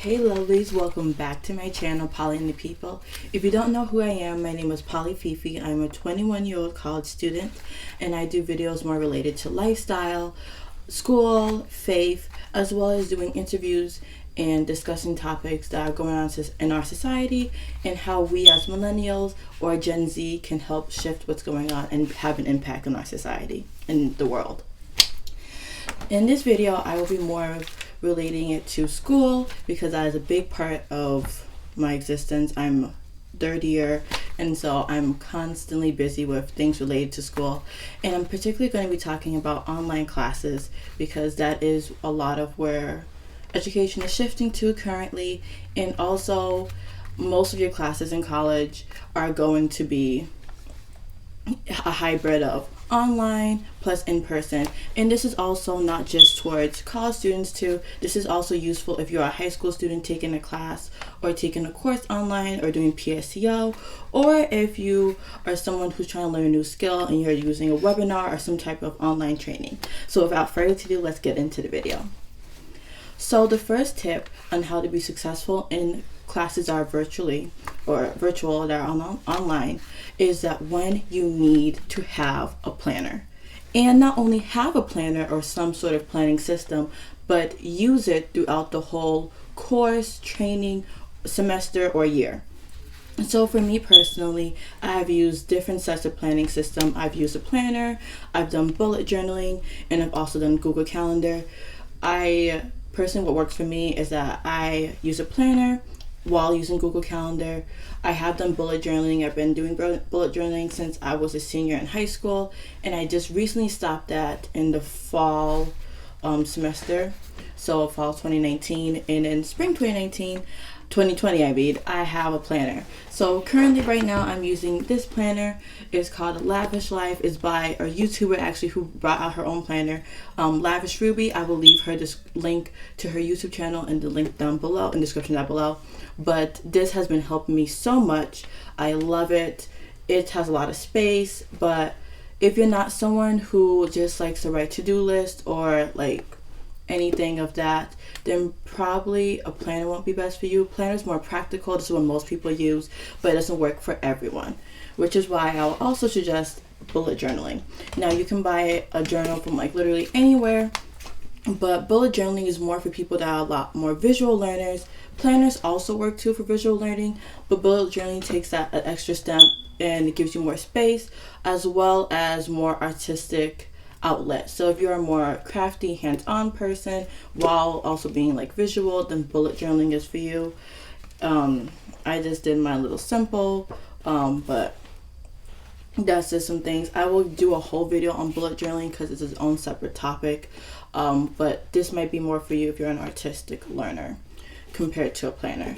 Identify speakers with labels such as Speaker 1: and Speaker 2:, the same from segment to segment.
Speaker 1: Hey lovelies, welcome back to my channel, Polly and the People. If you don't know who I am, my name is Polly Fifi. I'm a 21-year-old college student and I do videos more related to lifestyle, school, faith, as well as doing interviews and discussing topics that are going on in our society and how we as millennials or Gen Z can help shift what's going on and have an impact on our society and the world. In this video, I will be more relating it to school because that is a big part of my existence. I'm third year and so I'm constantly busy with things related to school, and I'm particularly going to be talking about online classes because that is a lot of where education is shifting to currently, and also most of your classes in college are going to be a hybrid of online plus in person. And this is also not just towards college students too. This is also useful if you're a high school student taking a class or taking a course online or doing PSEO, or if you are someone who's trying to learn a new skill and you're using a webinar or some type of online training. So without further ado, let's get into the video. So the first tip on how to be successful in classes are virtual that are online is that when you need to have a planner, and not only have a planner or some sort of planning system, but use it throughout the whole course, training, semester, or year. So for me personally, I've used different sets of planning system. I've used a planner, I've done bullet journaling, and I've also done Google Calendar. Personally, what works for me is that I use a planner while using Google Calendar. I have done bullet journaling. I've been doing bullet journaling since I was a senior in high school, and I just recently stopped that in the fall semester, so fall 2019, and in spring 2020, I have a planner. So currently right now I'm using this planner. It's called Lavish Life. It's by a YouTuber actually who brought out her own planner, Lavish Ruby. I will leave her this link to her YouTube channel in the link down below, in the description down below. But this has been helping me so much. I love it. It has a lot of space, but if you're not someone who just likes to write to-do list or like anything of that, then probably a planner won't be best for you. Planner is more practical. This is what most people use, but it doesn't work for everyone, which is why I'll also suggest bullet journaling. Now you can buy a journal from like literally anywhere, but bullet journaling is more for people that are a lot more visual learners. Planners also work too for visual learning, but bullet journaling takes that an extra step and it gives you more space as well as more artistic outlet. So if you're a more crafty, hands-on person while also being like visual, then bullet journaling is for you. I just did my little simple, but that's just some things. I will do a whole video on bullet journaling because it's its own separate topic, but this might be more for you if you're an artistic learner compared to a planner.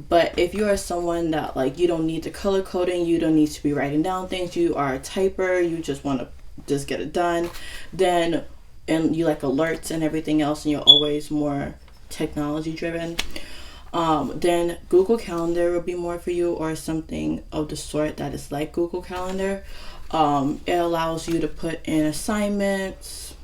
Speaker 1: But if you are someone that like you don't need the color coding, you don't need to be writing down things, you are a typer, you just want to just get it done, then, and you like alerts and everything else, and you're always more technology driven, then Google Calendar will be more for you, or something of the sort that is like Google Calendar. It allows you to put in assignments,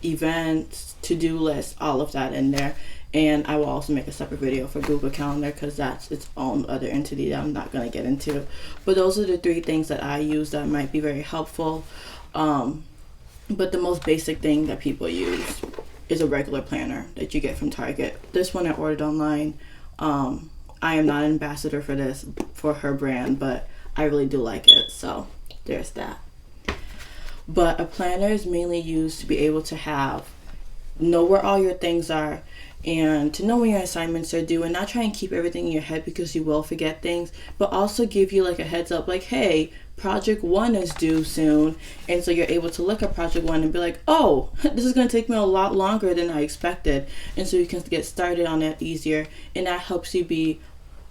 Speaker 1: events, to-do lists, all of that in there. And I will also make a separate video for Google Calendar because that's its own other entity that I'm not going to get into. But those are the three things that I use that might be very helpful. But the most basic thing that people use is a regular planner that you get from Target. This one I ordered online. I am not an ambassador for this, for her brand, but I really do like it. So there's that. But a planner is mainly used to be able to know where all your things are, and to know when your assignments are due, and not try and keep everything in your head because you will forget things, but also give you like a heads up, like, hey, project 1 is due soon, and so you're able to look at project 1 and be like, oh, this is going to take me a lot longer than I expected, and so you can get started on it easier, and that helps you be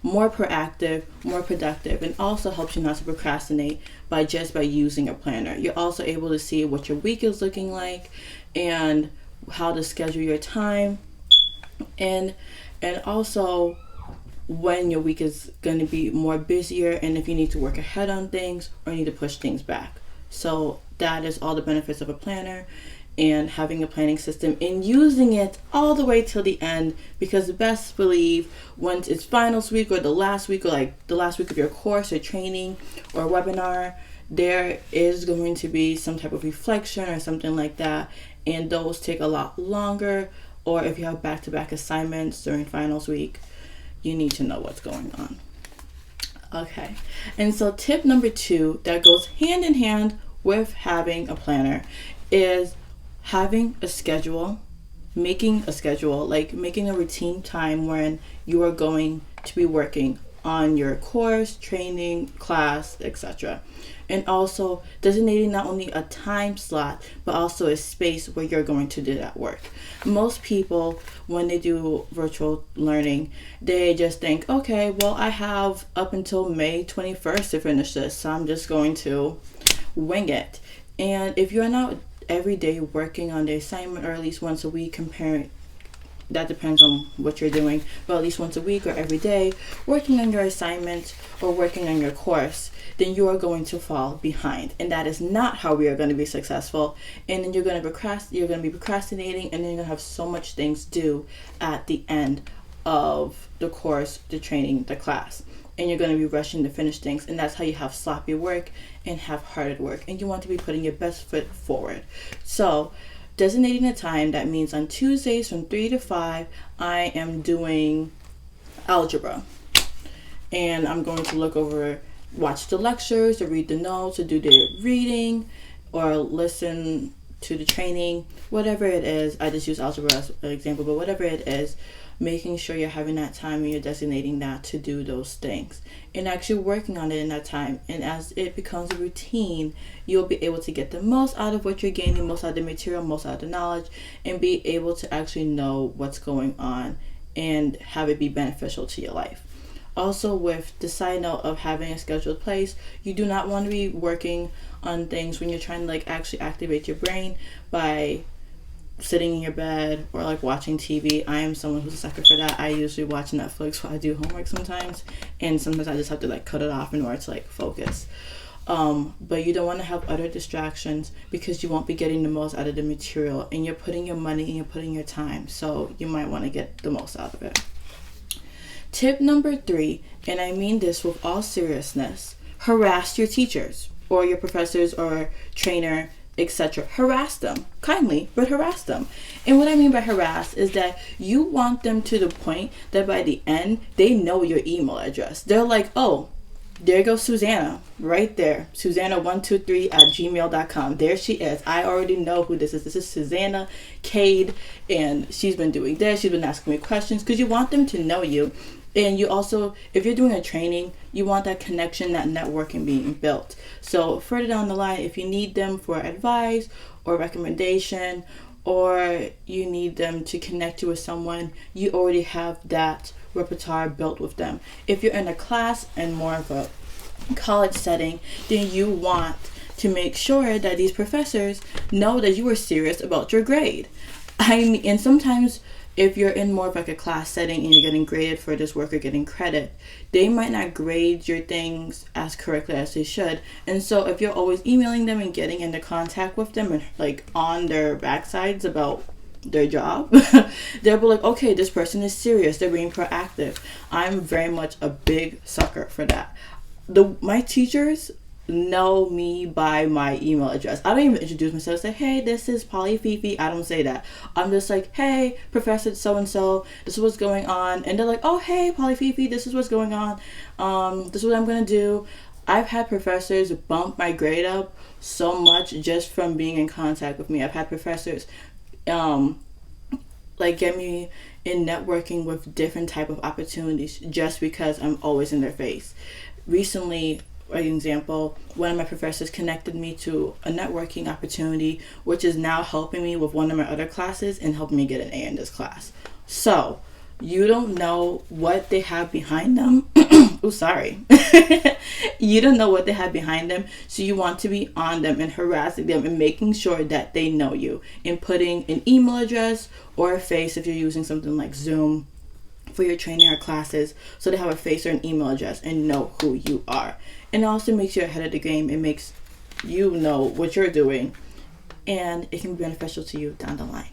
Speaker 1: more proactive, more productive, and also helps you not to procrastinate by using a planner. You're also able to see what your week is looking like and how to schedule your time, and also when your week is going to be more busier, and if you need to work ahead on things or need to push things back. So that is all the benefits of a planner. and having a planning system and using it all the way till the end, because best believe once it's finals week or the last week, or like the last week of your course or training or webinar, there is going to be some type of reflection or something like that, and those take a lot longer. Or if you have back-to-back assignments during finals week, you need to know what's going on. Okay, and so tip number 2 that goes hand in hand with having a planner is having a schedule, making a schedule, like making a routine time when you are going to be working on your course, training, class, etc. And also designating not only a time slot, but also a space where you're going to do that work. Most people, when they do virtual learning, they just think, okay, well, I have up until May 21st to finish this, so I'm just going to wing it. And if you're not every day working on the assignment, or at least once a week, that depends on what you're doing, but at least once a week or every day working on your assignment or working on your course, then you are going to fall behind, and that is not how we are going to be successful. And then you're going to be procrastinating, and then you're going to have so much things due at the end of the course, the training, the class, and you're going to be rushing to finish things, and that's how you have sloppy work and half-hearted work, and you want to be putting your best foot forward. So designating a time, that means on Tuesdays from 3 to 5, I am doing algebra, and I'm going to watch the lectures or read the notes or do the reading or listen to the training, whatever it is. I just use algebra as an example, but whatever it is, making sure you're having that time and you're designating that to do those things and actually working on it in that time. And as it becomes a routine, you'll be able to get the most out of what you're gaining, most out of the material, most out of the knowledge, and be able to actually know what's going on and have it be beneficial to your life. Also, with the side note of having a scheduled place, you do not want to be working on things when you're trying to actually activate your brain by sitting in your bed or watching TV. I am someone who's a sucker for that. I usually watch Netflix while I do homework sometimes, and sometimes I just have to cut it off in order to focus. But you don't want to have other distractions, because you won't be getting the most out of the material, and you're putting your money and you're putting your time, so you might want to get the most out of it. Tip number 3, and I mean this with all seriousness: harass your teachers or your professors or trainer, etc. Harass them kindly, but harass them. And what I mean by harass is that you want them to the point that by the end they know your email address. They're like, oh, there goes Susanna right there, Susanna123@gmail.com. There she is. I already know who this is. This is Susanna Cade, and she's been doing this, she's been asking me questions, because you want them to know you. And you also, if you're doing a training, you want that connection, that networking being built. So further down the line, if you need them for advice or recommendation, or you need them to connect you with someone, you already have that repertoire built with them. If you're in a class and more of a college setting, then you want to make sure that these professors know that you are serious about your grade. And sometimes if you're in more of a class setting and you're getting graded for this work or getting credit, they might not grade your things as correctly as they should. And so if you're always emailing them and getting into contact with them and on their backsides about their job, they'll be like, okay, this person is serious, they're being proactive. I'm very much a big sucker for that. My teachers know me by my email address. I don't even introduce myself, say, hey, this is Polly Fifi. I don't say that. I'm just like, hey, Professor so-and-so, this is what's going on. And they're like, oh, hey, Polly Fifi, this is what's going on. This is what I'm going to do. I've had professors bump my grade up so much just from being in contact with me. I've had professors get me in networking with different type of opportunities just because I'm always in their face. Recently, for example, one of my professors connected me to a networking opportunity, which is now helping me with one of my other classes and helping me get an A in this class. So you don't know what they have behind them. Oh, sorry. You don't know what they have behind them, so you want to be on them and harassing them and making sure that they know you, and putting an email address or a face if you're using something like Zoom for your training or classes, so they have a face or an email address and know who you are. And it also makes you ahead of the game. It makes you know what you're doing and it can be beneficial to you down the line.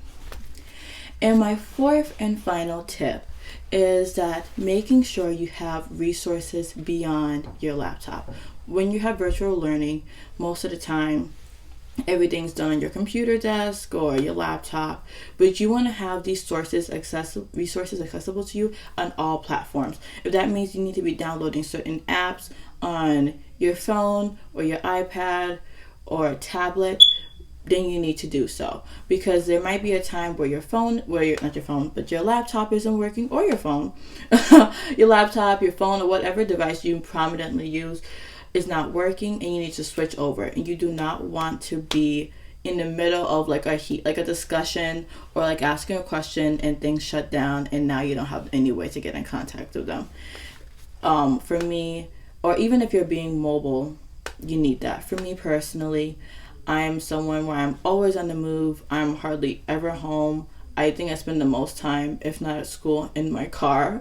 Speaker 1: And my fourth and final tip is that making sure you have resources beyond your laptop. When you have virtual learning, most of the time, everything's done on your computer desk or your laptop, but you want to have these resources accessible to you on all platforms. If that means you need to be downloading certain apps on your phone or your iPad or tablet, then you need to do so, because there might be a time where your laptop isn't working, or your phone, your laptop, your phone, or whatever device you prominently use is not working, and you need to switch over. And you do not want to be in the middle of like a discussion, or like asking a question and things shut down, and now you don't have any way to get in contact with them. For me, or even if you're being mobile, you need that. For me personally, I am someone where I'm always on the move. I'm hardly ever home. I think I spend the most time, if not at school, in my car.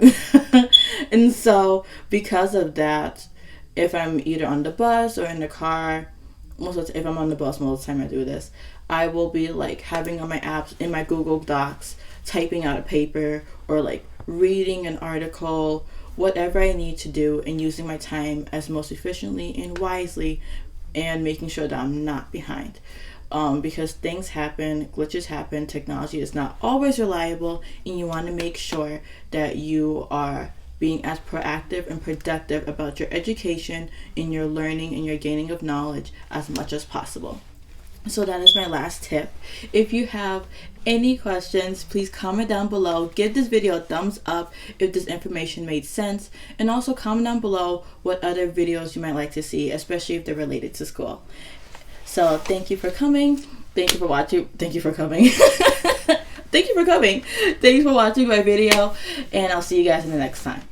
Speaker 1: And so because of that, if I'm either on the bus or in the car, if I'm on the bus, most of the time I do this, I will be like having on my apps in my Google Docs, typing out a paper, or like reading an article, whatever I need to do, and using my time as most efficiently and wisely, and making sure that I'm not behind. Because things happen, glitches happen, technology is not always reliable, and you want to make sure that you are being as proactive and productive about your education, in your learning, and your gaining of knowledge as much as possible. So that is my last tip. If you have any questions, please comment down below. Give this video a thumbs up if this information made sense, and also comment down below what other videos you might like to see, especially if they're related to school. So thank you for coming. Thank you for watching. Thank you for coming. Thank you for coming. Thanks for watching my video, and I'll see you guys in the next time.